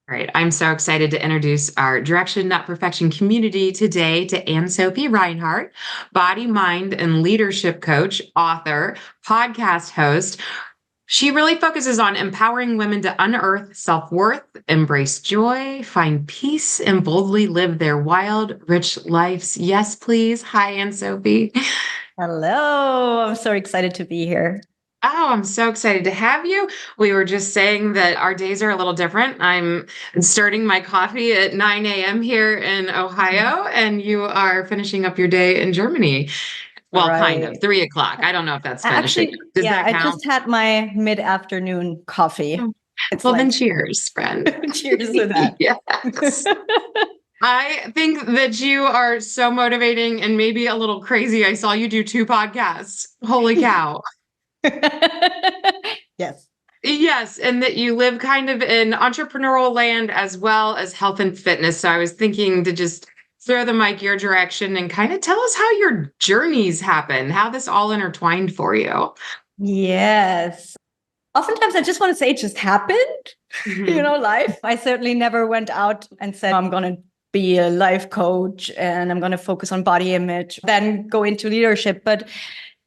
All right, I'm so excited to introduce our Direction Not Perfection community today to Anne-Sophie Reinhardt, body, mind, and leadership coach, author, podcast host. She really focuses on empowering women to unearth self-worth, embrace joy, find peace, and boldly live their wild, rich lives. Yes, please. Hi, Anne-Sophie. Hello. I'm so excited to be here. Oh, I'm so excited to have you. We were just saying that our days are a little different. I'm starting my coffee at 9 a.m. here in Ohio, and you are finishing up your day in Germany. Well, kind of Right. 3 o'clock. I don't know if that's finishing. Actually, Does yeah, that I count? just had my mid-afternoon coffee. Oh, It's well, then like, cheers, friend. cheers to that. Yes. I think that you are so motivating and maybe a little crazy. I saw you do 2 podcasts. Holy cow. Yes. Yes, and that you live kind of in entrepreneurial land as well as health and fitness. So I was thinking to just throw the mic your direction and kind of tell us how your journeys happen, how this all intertwined for you. Yes. Oftentimes I just want to say it just happened, Mhm. life. I certainly never went out and said, I'm going to be a life coach and I'm going to focus on body image, then go into leadership. But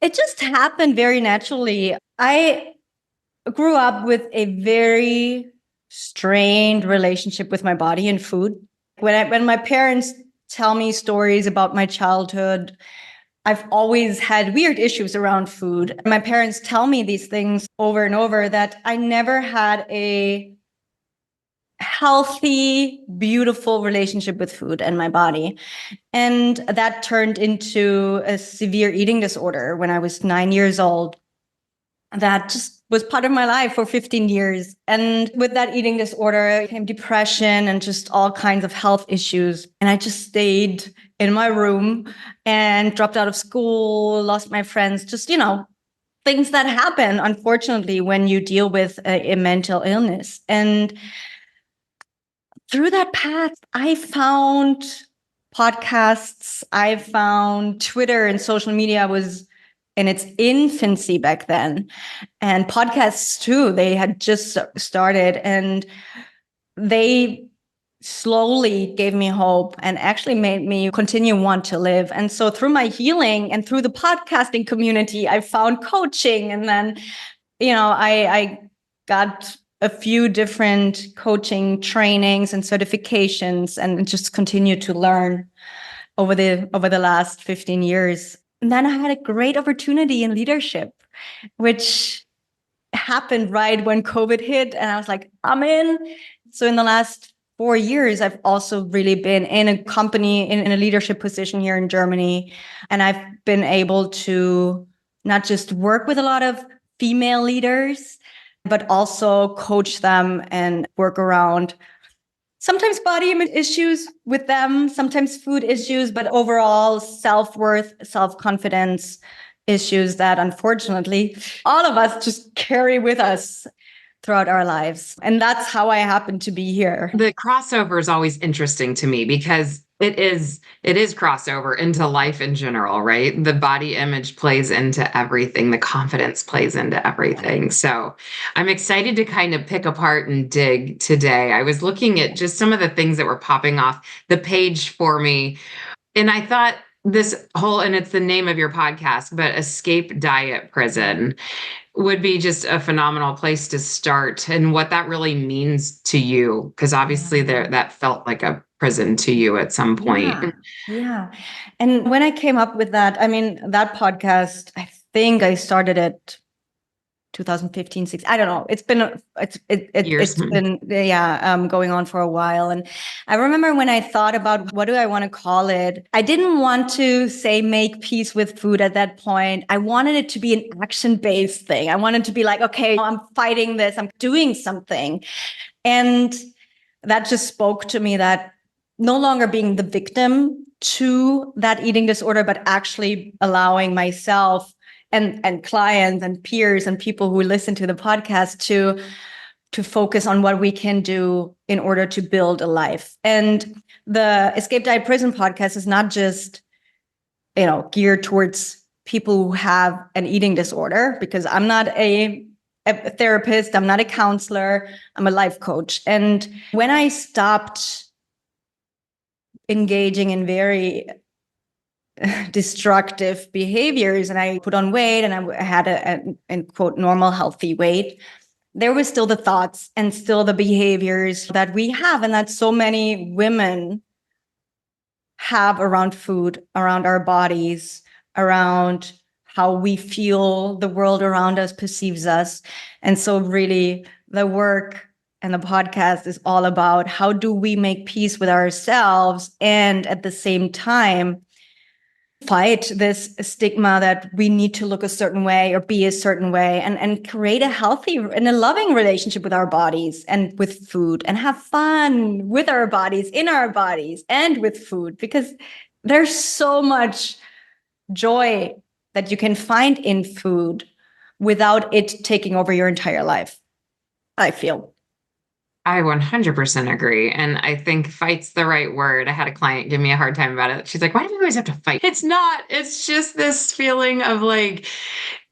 it just happened very naturally. I grew up with a very strained relationship with my body and food. When my parents tell me stories about my childhood, I've always had weird issues around food. My parents tell me these things over and over that I never had a healthy, beautiful relationship with food and my body. And that turned into a severe eating disorder when I was 9 years old. That just was part of my life for 15 years. And with that eating disorder came depression and just all kinds of health issues. And I just stayed in my room and dropped out of school, lost my friends, just, things that happen, unfortunately, when you deal with a mental illness. And through that path, I found podcasts, I found Twitter and social media was in its infancy back then. And podcasts too, they had just started and they slowly gave me hope and actually made me continue want to live. And so through my healing and through the podcasting community, I found coaching. And then, I got a few different coaching trainings and certifications and just continued to learn over the last 15 years. And then I had a great opportunity in leadership, which happened right when COVID hit. And I was like, I'm in. So in the last 4 years, I've also really been in a company in a leadership position here in Germany. And I've been able to not just work with a lot of female leaders, but also coach them and work around sometimes body image issues with them, sometimes food issues, but overall self-worth, self-confidence issues that unfortunately all of us just carry with us throughout our lives. And that's how I happen to be here. The crossover is always interesting to me because it is crossover into life in general, right? The body image plays into everything, the confidence plays into everything. So I'm excited to kind of pick apart and dig today. I was looking at just some of the things that were popping off the page for me, and I thought this whole, and it's the name of your podcast, but Escape Diet Prison would be just a phenomenal place to start and what that really means to you. Because obviously there that felt like a prison to you at some point. Yeah. Yeah. And when I came up with that, I mean, that podcast, I think I started it 2015, 16. I don't know. It's been Years. it's been going on for a while. And I remember when I thought about what do I want to call it, I didn't want to say make peace with food at that point. I wanted it to be an action-based thing. I wanted to be like, okay, I'm fighting this, I'm doing something. And that just spoke to me that no longer being the victim to that eating disorder, but actually allowing myself and clients and peers and people who listen to the podcast to focus on what we can do in order to build a life. And the Escape Diet Prison podcast is not just, geared towards people who have an eating disorder, because I'm not a a therapist. I'm not a counselor. I'm a life coach. And when I stopped engaging in very destructive behaviors and I put on weight and I had a quote normal healthy weight, there were still the thoughts and still the behaviors that we have and that so many women have around food, around our bodies, around how we feel the world around us perceives us. And so really the work and the podcast is all about how do we make peace with ourselves and at the same time fight this stigma that we need to look a certain way or be a certain way and create a healthy and a loving relationship with our bodies and with food and have fun with our bodies, in our bodies and with food, because there's so much joy that you can find in food without it taking over your entire life, I feel. I 100% agree. And I think fight's the right word. I had a client give me a hard time about it. She's like, why do we always have to fight? It's not. It's just this feeling of like,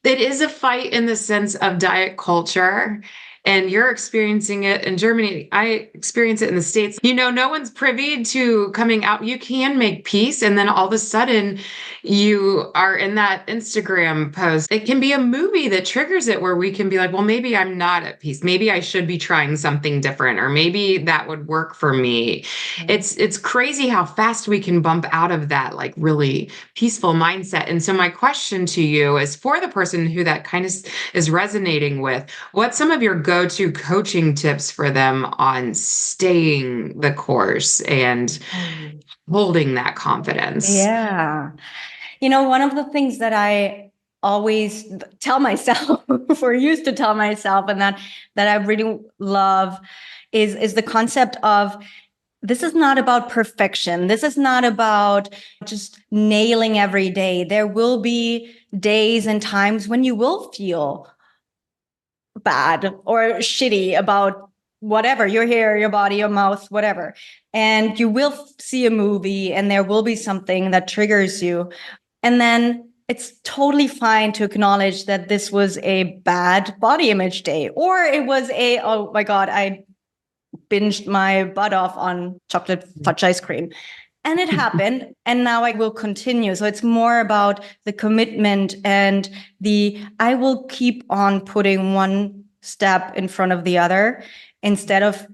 it is a fight in the sense of diet culture. And you're experiencing it in Germany. I experience it in the States. No one's privy to coming out. You can make peace. And then all of a sudden, you are in that Instagram post. It can be a movie that triggers it where we can be like, well, maybe I'm not at peace. Maybe I should be trying something different, or maybe that would work for me. It's crazy how fast we can bump out of that like really peaceful mindset. And so my question to you is for the person who that kind of is resonating with, what's some of your go-to coaching tips for them on staying the course and holding that confidence? Yeah. One of the things that I always tell myself or used to tell myself and that I really love is the concept of this is not about perfection. This is not about just nailing every day. There will be days and times when you will feel bad or shitty about whatever, your hair, your body, your mouth, whatever. And you will see a movie and there will be something that triggers you. And then it's totally fine to acknowledge that this was a bad body image day, or it was oh my God, I binged my butt off on chocolate fudge ice cream. And it happened. And now I will continue. So it's more about the commitment and I will keep on putting one step in front of the other instead of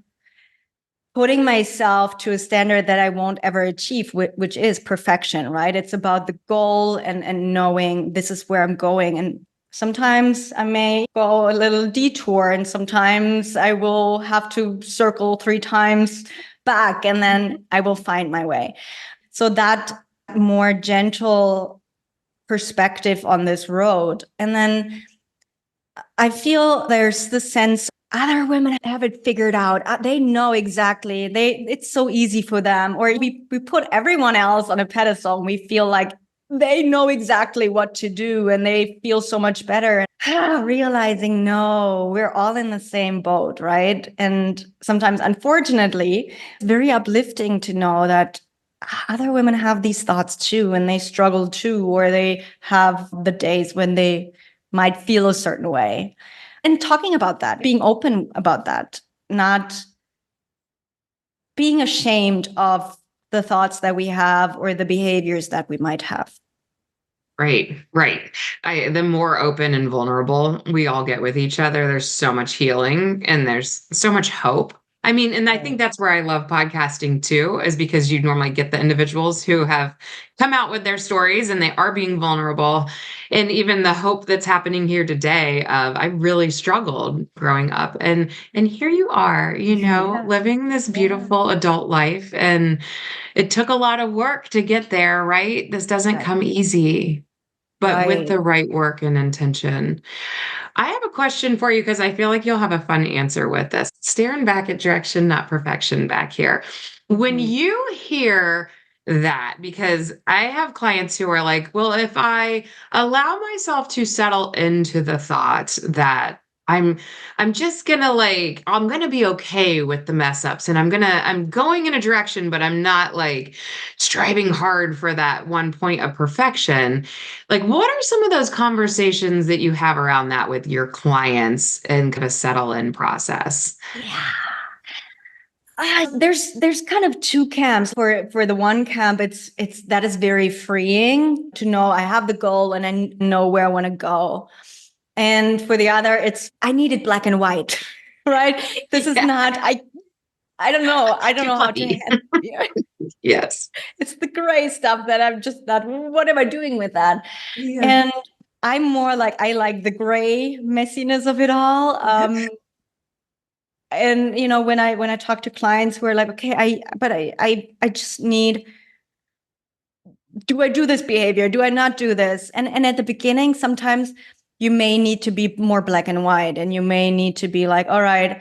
putting myself to a standard that I won't ever achieve, which is perfection, right? It's about the goal and knowing this is where I'm going. And sometimes I may go a little detour and sometimes I will have to circle 3 times back and then I will find my way. So that more gentle perspective on this road. And then I feel there's the sense other women have it figured out. They know exactly. It's so easy for them. Or we put everyone else on a pedestal and we feel like they know exactly what to do and they feel so much better. Realizing, no, we're all in the same boat, right? And sometimes, unfortunately, it's very uplifting to know that other women have these thoughts too, and they struggle too, or they have the days when they might feel a certain way. And talking about that, being open about that, not being ashamed of the thoughts that we have or the behaviors that we might have. Right, right. The more open and vulnerable we all get with each other, there's so much healing and there's so much hope. I mean, and I think that's where I love podcasting too, is because you normally get the individuals who have come out with their stories and they are being vulnerable. And even the hope that's happening here today of I really struggled growing up. And here you are, living this beautiful adult life. And it took a lot of work to get there, right? This doesn't come easy, but with the right work and intention. I have a question for you because I feel like you'll have a fun answer with this. Staring back at direction, not perfection back here. When you hear that, because I have clients who are like, well, if I allow myself to settle into the thought that I'm just gonna I'm gonna be okay with the mess ups, and I'm going in a direction, but I'm not like striving hard for that one point of perfection. Like, what are some of those conversations that you have around that with your clients and kind of settle in process? Yeah. There's kind of two camps. For the one camp, it's that is very freeing to know I have the goal and I know where I want to go. And for the other, it's I need it black and white, right? This is Yeah, not I don't know. I don't too know how to fluffy. handle. Yeah, Yes. it's the gray stuff that I'm just not. What am I doing with that? Yeah. And I'm more like I like the gray messiness of it all. And when I talk to clients who are like, okay, I just need, do I do this behavior? Do I not do this? And at the beginning, sometimes you may need to be more black and white, and you may need to be like, all right,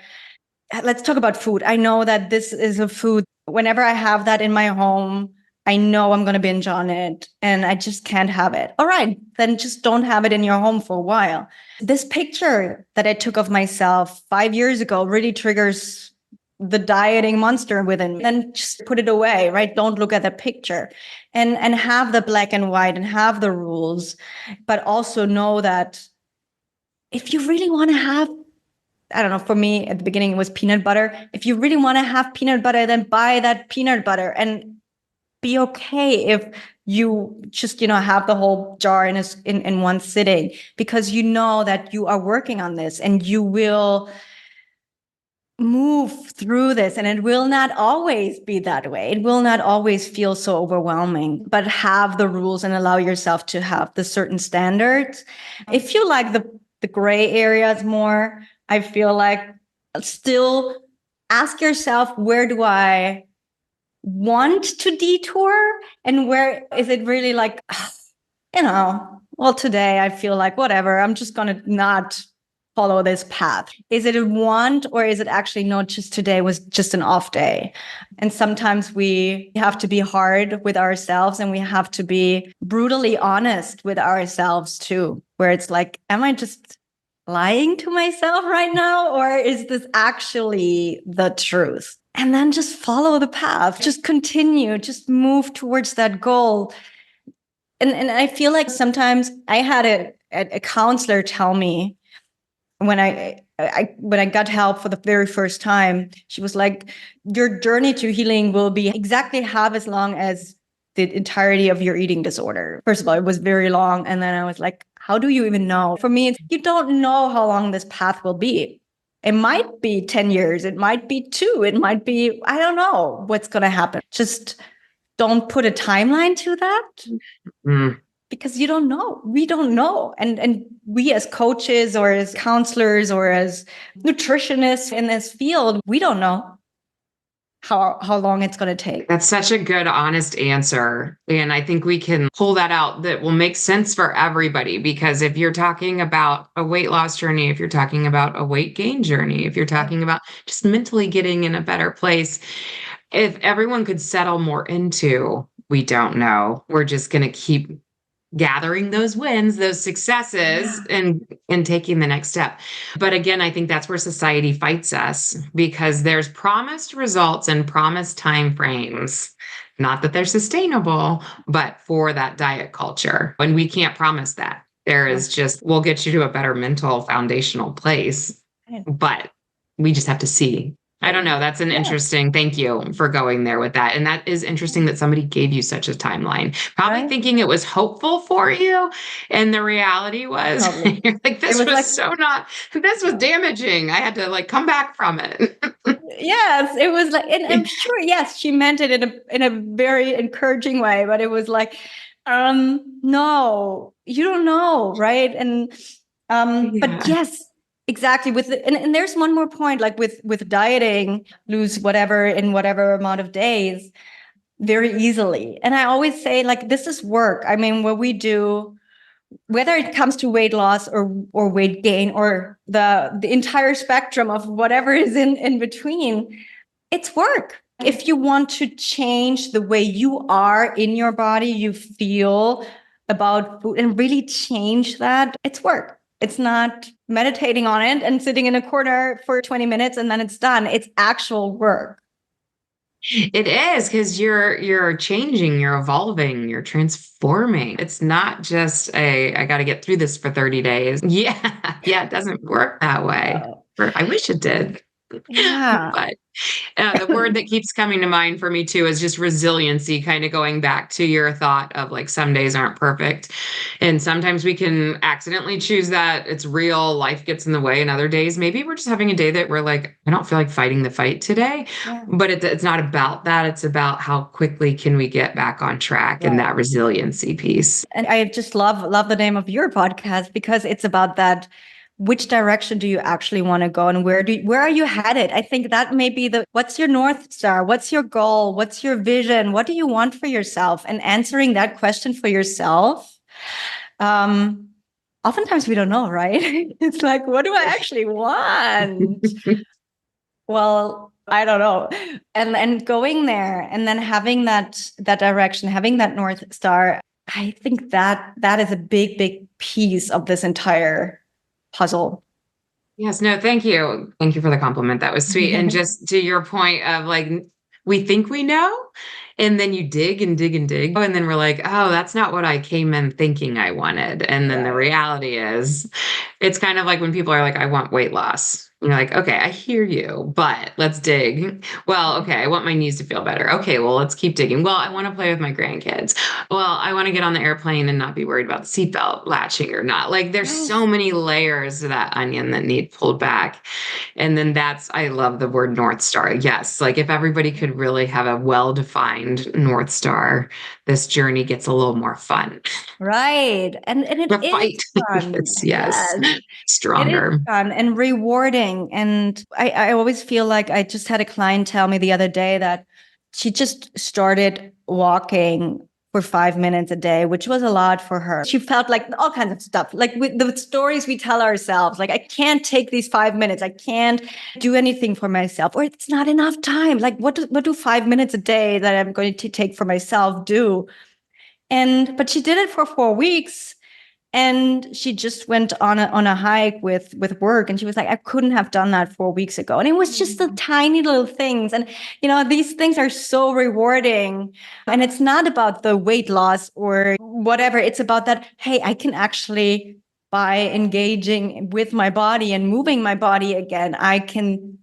let's talk about food. I know that this is a food. Whenever I have that in my home, I know I'm going to binge on it and I just can't have it. All right, then just don't have it in your home for a while. This picture that I took of myself 5 years ago really triggers the dieting monster within me. Then just put it away, right? Don't look at the picture, and have the black and white and have the rules, but also know that if you really want to have, I don't know, for me at the beginning it was peanut butter. If you really want to have peanut butter, then buy that peanut butter and be okay if you just, have the whole jar in one sitting, because you know that you are working on this and you will move through this, and it will not always be that way. It will not always feel so overwhelming, but have the rules and allow yourself to have the certain standards. If you like the gray areas more, I feel like still ask yourself, where do I want to detour? And where is it really like, well, today I feel like whatever, I'm just going to not follow this path. Is it a want, or is it actually not, just today was just an off day? And sometimes we have to be hard with ourselves, and we have to be brutally honest with ourselves too, where it's like, am I just lying to myself right now, or is this actually the truth? And then just follow the path, just continue, just move towards that goal. And I feel like sometimes I had a counselor tell me, when I got help for the very first time, she was like, your journey to healing will be exactly half as long as the entirety of your eating disorder. First of all, it was very long. And then I was like, how do you even know? For me, you don't know how long this path will be. It might be 10 years. It might be 2. It might be, I don't know what's going to happen. Just don't put a timeline to that. Mm. Because you don't know. We don't know. And we as coaches or as counselors or as nutritionists in this field, we don't know how long it's going to take. That's such a good, honest answer. And I think we can pull that out that will make sense for everybody. Because if you're talking about a weight loss journey, if you're talking about a weight gain journey, if you're talking about just mentally getting in a better place, if everyone could settle more into, we don't know, we're just going to keep gathering those wins, those successes, and taking the next step. But again, I think that's where society fights us, because there's promised results and promised time frames. Not that they're sustainable, but for that diet culture. And we can't promise that. There is just, we'll get you to a better mental foundational place, but we just have to see. I don't know. That's an interesting, thank you for going there with that. And that is interesting that somebody gave you such a timeline, probably thinking it was hopeful for you. And the reality was, you're like, this was so not, this was damaging. I had to like come back from it. Yes, it was like, and I'm sure, yes, she meant it in a very encouraging way, but it was like, no, you don't know, right? And but yes, exactly. And there's one more point, like with dieting, lose whatever in whatever amount of days very easily. And I always say, like, this is work. I mean, what we do, whether it comes to weight loss or weight gain or the entire spectrum of whatever is in between, it's work. If you want to change the way you are in your body, you feel about food, and really change that, it's work. It's not meditating on it and sitting in a corner for 20 minutes and then it's done. It's actual work. It is, because you're changing, you're evolving, you're transforming. It's not just I got to get through this for 30 days. Yeah, yeah, it doesn't work that way. I wish it did. Yeah. But the word that keeps coming to mind for me too is just resiliency, kind of going back to your thought of like some days aren't perfect. And sometimes we can accidentally choose that it's real, life gets in the way, and other days maybe we're just having a day that we're like, I don't feel like fighting the fight today. Yeah. But it's not about that. It's about how quickly can we get back on track, and that resiliency piece. And I just love the name of your podcast because it's about that. Which direction do you actually want to go, and where are you headed? I think that may be what's your North Star? What's your goal? What's your vision? What do you want for yourself? And answering that question for yourself. Oftentimes we don't know, right? It's like, what do I actually want? Well, I don't know. And going there and then having that direction, having that North Star, I think that is a big piece of this entire puzzle. Yes, no, thank you. Thank you for the compliment. That was sweet. And just to your point of like, we think we know, and then you dig and dig and dig. And then we're like, oh, that's not what I came in thinking I wanted. And then the reality is, it's kind of like when people are like, I want weight loss. You're like, okay, I hear you, but let's dig. Well, okay, I want my knees to feel better. Okay, well, let's keep digging. Well, I want to play with my grandkids. Well, I want to get on the airplane and not be worried about the seatbelt latching or not. Like, there's so many layers to that onion that need pulled back. And then I love the word North Star. Yes, like if everybody could really have a well-defined North Star, this journey gets a little more fun. Right. And it the is fight. fun. yes. Stronger. It is fun and rewarding. And I always feel like I just had a client tell me the other day that she just started walking for 5 minutes a day, which was a lot for her. She felt like all kinds of stuff, like with the stories we tell ourselves, like, I can't take these 5 minutes. I can't do anything for myself, or it's not enough time. Like what do 5 minutes a day that I'm going to take for myself do? But she did it for 4 weeks. And she just went on a hike with work. And she was like, I couldn't have done that 4 weeks ago. And it was just the tiny little things. And, these things are so rewarding. And it's not about the weight loss or whatever. It's about that, hey, I can actually, by engaging with my body and moving my body again, I can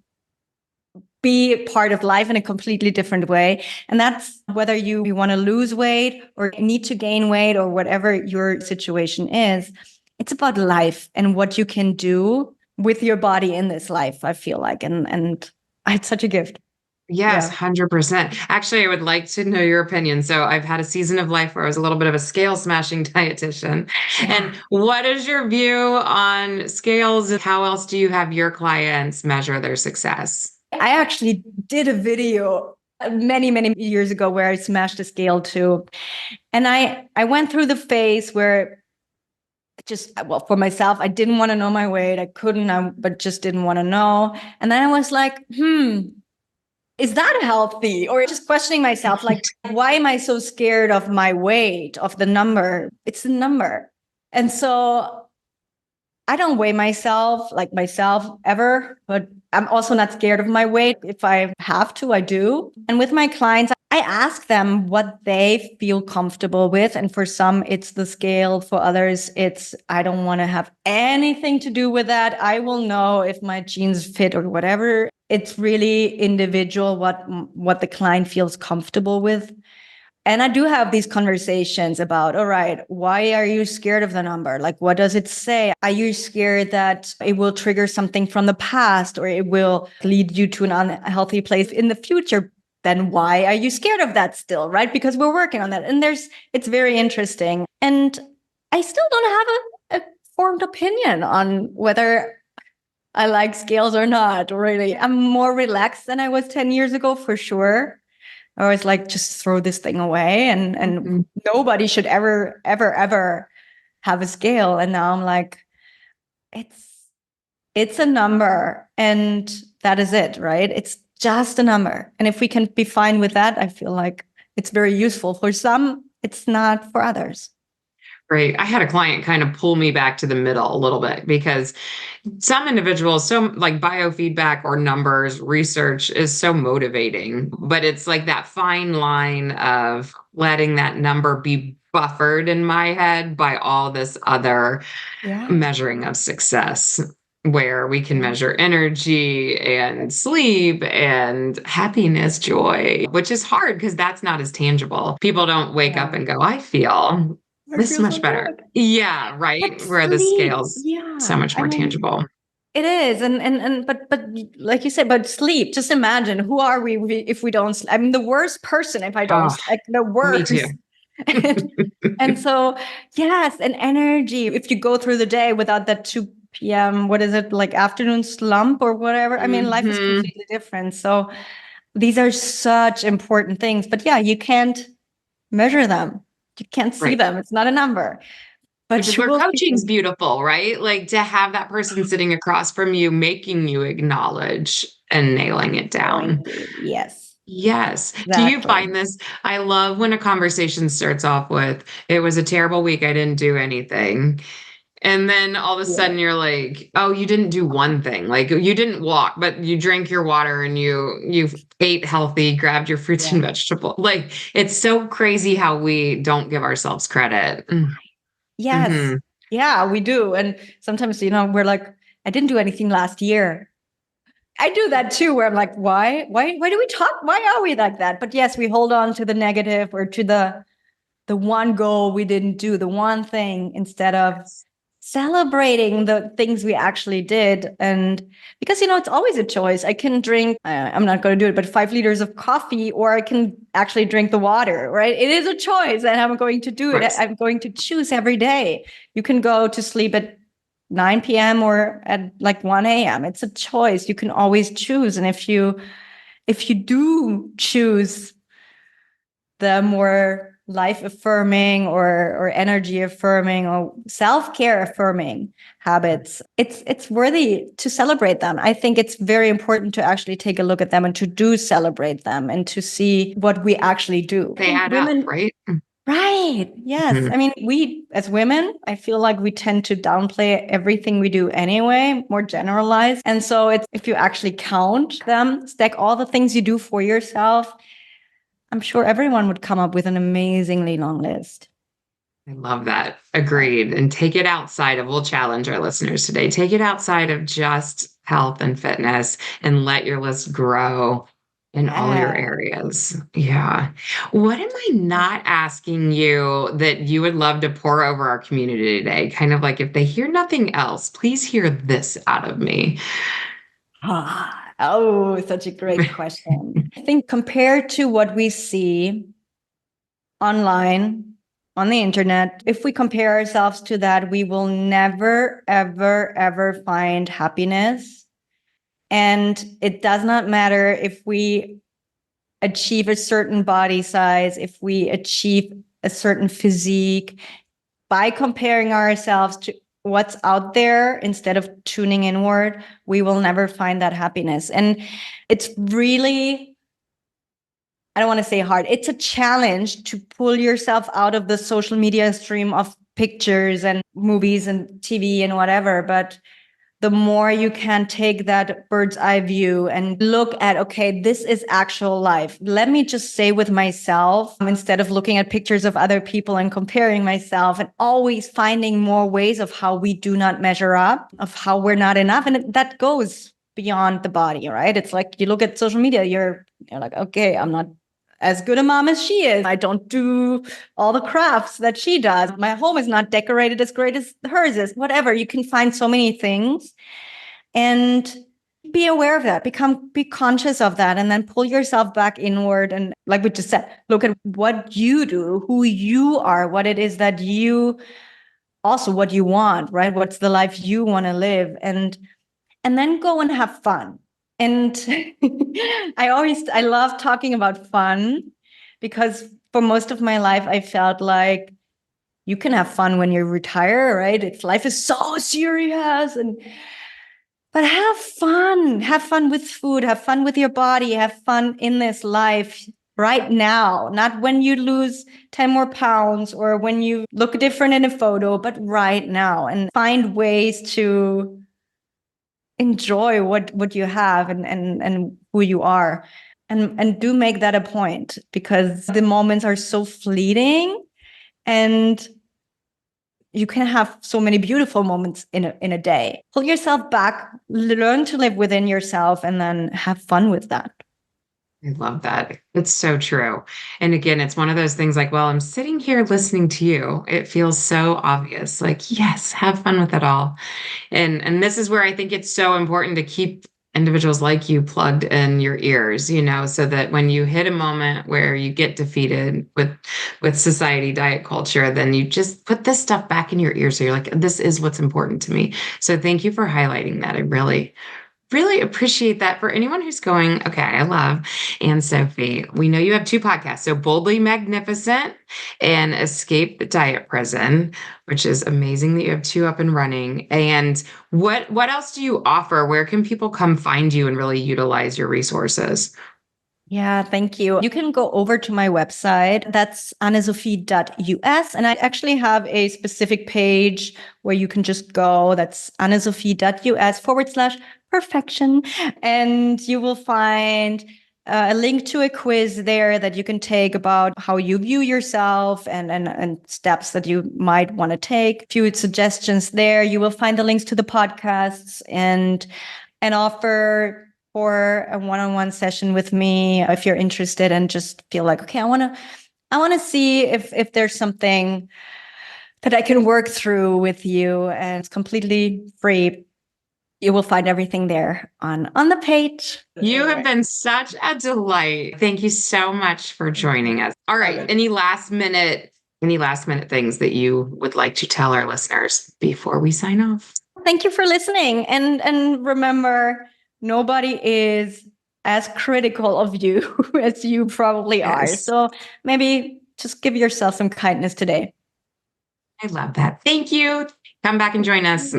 be part of life in a completely different way. And that's whether you want to lose weight or need to gain weight or whatever your situation is. It's about life and what you can do with your body in this life, I feel like. And it's such a gift. Yes, 100%. Actually, I would like to know your opinion. So I've had a season of life where I was a little bit of a scale smashing dietitian. And what is your view on scales? How else do you have your clients measure their success? I actually did a video many years ago where I smashed a scale too. And I went through the phase where for myself, I didn't want to know my weight. I couldn't, but just didn't want to know. And then I was like, is that healthy? Or just questioning myself, like, why am I so scared of my weight, of the number? It's the number. And so I don't weigh myself ever, but I'm also not scared of my weight. If I have to, I do. And with my clients, I ask them what they feel comfortable with. And for some, it's the scale. For others, it's, I don't want to have anything to do with that. I will know if my jeans fit or whatever. It's really individual what the client feels comfortable with. And I do have these conversations about, all right, why are you scared of the number? Like, what does it say? Are you scared that it will trigger something from the past or it will lead you to an unhealthy place in the future? Then why are you scared of that still, right? Because we're working on that. And it's very interesting. And I still don't have a formed opinion on whether I like scales or not, really. I'm more relaxed than I was 10 years ago, for sure. I was like, just throw this thing away and nobody should ever have a scale. And now I'm like, it's a number and that is it, right? It's just a number. And if we can be fine with that, I feel like it's very useful. For some, it's not for others. Right. I had a client kind of pull me back to the middle a little bit because some individuals, so like biofeedback or numbers research is so motivating, but it's like that fine line of letting that number be buffered in my head by all this other Yeah. measuring of success, where we can Yeah. measure energy and sleep and happiness, joy, which is hard because that's not as tangible. People don't wake up Yeah. and go, I feel I this feel so much better. good. Yeah, But right. Where the sleep, scale's so yeah. much I more mean, tangible. it is, but like you said, but sleep. Just imagine, who are we if we don't sleep? I'm the worst person if I don't, Oh, like the me too. worst. And so, yes, and energy. If you go through the day without that 2 p.m., what is it, like afternoon slump or whatever? I mean, life is Hmm. completely different. So these are such important things. But yeah, you can't measure them. You can't see Right. them. It's not a number. Which But is you where will see coaching's them. beautiful, right? Like to have that person sitting across from you, making you acknowledge and nailing it Going down. deep. Yes, Yes. Do you exactly. find this? I love when a conversation starts off with, it was a terrible week. I didn't do anything. And then all of a Yeah. sudden you're like, oh, you didn't do one thing. Like you didn't walk, but you drank your water and you ate healthy, grabbed your fruits and Yeah. vegetables. Like it's so crazy how we don't give ourselves credit. Yes. Mm-hmm. Yeah, we do. And sometimes, we're like, I didn't do anything last year. I do that too, where I'm like, why do we talk? Why are we like that? But yes, we hold on to the negative or to the one goal we didn't do, the one thing, instead of celebrating the things we actually did. And because, it's always a choice. I can drink, I'm not going to do it, but 5 liters of coffee, or I can actually drink the water, right? It is a choice, and I'm going to do it. Course. I'm going to choose every day. You can go to sleep at 9 p.m. or at like 1 a.m. It's a choice. You can always choose. And if you do choose the more life affirming or energy affirming or self-care affirming habits, it's worthy to celebrate them. I think it's very important to actually take a look at them and to do celebrate them and to see what we actually do. I They think add up, women, right? right? Yes. Mhm. I mean, we as women, I feel like we tend to downplay everything we do anyway, more generalized. And so it's, if you actually count them, stack all the things you do for yourself, I'm sure everyone would come up with an amazingly long list. I love that. Agreed. And take it outside of, we'll challenge our listeners today. Take it outside of just health and fitness and let your list grow in all your Yeah. areas. Yeah. What am I not asking you that you would love to pour over our community today? Kind of like if they hear nothing else, please hear this out of me. Oh, such a great question. I think compared to what we see online, on the internet, if we compare ourselves to that, we will never, ever, ever find happiness. And it does not matter if we achieve a certain body size, if we achieve a certain physique, by comparing ourselves to what's out there instead of tuning inward, we will never find that happiness. And it's really, I don't want to say hard, it's a challenge to pull yourself out of the social media stream of pictures and movies and TV and whatever. But the more you can take that bird's eye view and look at, okay, this is actual life. Let me just say with myself, instead of looking at pictures of other people and comparing myself and always finding more ways of how we do not measure up, of how we're not enough. And that goes beyond the body, right? It's like you look at social media, you're like, okay, I'm not as good a mom as she is. I don't do all the crafts that she does. My home is not decorated as great as hers is. Whatever. You can find so many things and be aware of that. Be conscious of that, and then pull yourself back inward. And like we just said, look at what you do, who you are, what it is that you also what you want, right? What's the life you want to live, and then go and have fun. And I love talking about fun, because for most of my life, I felt like you can have fun when you retire, right? Life is so serious, but have fun with food, have fun with your body, have fun in this life, right now, not when you lose 10 more pounds or when you look different in a photo, but right now, and find ways to enjoy what you have and who you are. And do make that a point, because the moments are so fleeting, and you can have so many beautiful moments in a day. Pull yourself back, learn to live within yourself, and then have fun with that. I love that. It's so true. And again, it's one of those things like, well, I'm sitting here listening to you. It feels so obvious. Like, yes, have fun with it all. And this is where I think it's so important to keep individuals like you plugged in your ears, so that when you hit a moment where you get defeated with society, diet culture, then you just put this stuff back in your ears. So you're like, this is what's important to me. So thank you for highlighting that. I really appreciate that. For anyone who's going, okay, I love Anne-Sophie. We know you have two podcasts, so Boldly Magnificent and Escape the Diet Prison, which is amazing that you have two up and running. And what else do you offer? Where can people come find you and really utilize your resources? Yeah, thank you. You can go over to my website. That's annesophie.us. And I actually have a specific page where you can just go. That's annesophie.us/perfection. And you will find a link to a quiz there that you can take about how you view yourself and steps that you might want to take. A few suggestions there. You will find the links to the podcasts and offer for a one-on-one session with me if you're interested and just feel like, okay, I want to see if there's something that I can work through with you, and it's completely free. You will find everything there on the page. You have been such a delight. Thank you so much for joining us. All right, any last minute things that you would like to tell our listeners before we sign off? Thank you for listening, and remember, nobody is as critical of you as you probably are. So maybe just give yourself some kindness today. I love that. Thank you. Come back and join us.